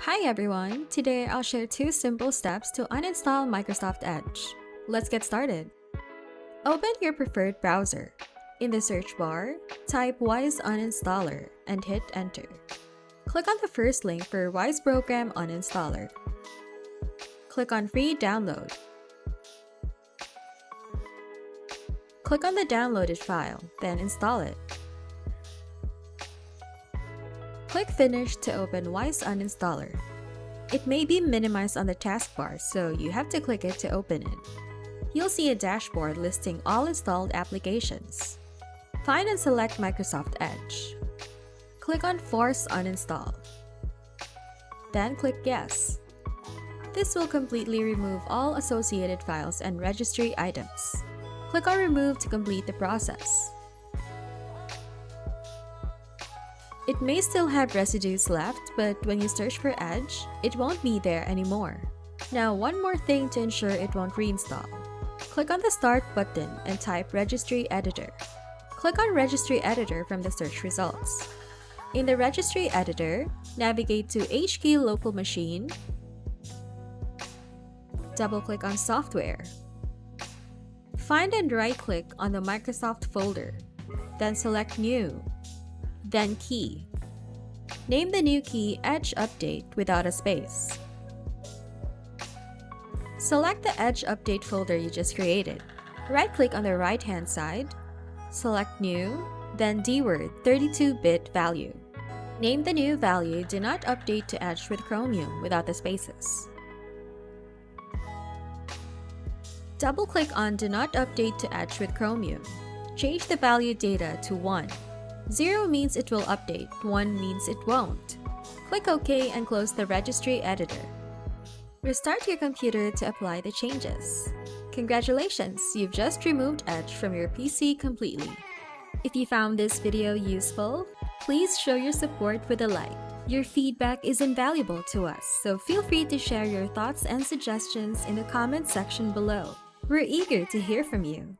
Hi everyone! Today I'll share 2 simple steps to uninstall Microsoft Edge. Let's get started. Open your preferred browser. In the search bar, type Wise Uninstaller and hit enter. Click on the first link for Wise Program Uninstaller. Click on Free Download. Click on the downloaded file, then install it. Click Finish to open Wise Uninstaller. It may be minimized on the taskbar, so you have to click it to open it. You'll see a dashboard listing all installed applications. Find and select Microsoft Edge. Click on Force Uninstall. Then click Yes. This will completely remove all associated files and registry items. Click on Remove to complete the process. It may still have residues left, but when you search for Edge, it won't be there anymore. Now, one more thing to ensure it won't reinstall. Click on the Start button and type Registry Editor. Click on Registry Editor from the search results. In the Registry Editor, navigate to HK Local Machine, double-click on Software. Find and right-click on the Microsoft folder, then select New. Then Key. Name the new key Edge Update without a space. Select the Edge Update folder you just created. Right-click on the right-hand side, select New, then DWORD 32-bit value. Name the new value Do Not Update to Edge with Chromium without the spaces. Double-click on Do Not Update to Edge with Chromium. Change the value data to 1. 0 means it will update, 1 means it won't. Click OK and close the Registry Editor. Restart your computer to apply the changes. Congratulations, you've just removed Edge from your PC completely. If you found this video useful, please show your support with a like. Your feedback is invaluable to us, so feel free to share your thoughts and suggestions in the comment section below. We're eager to hear from you.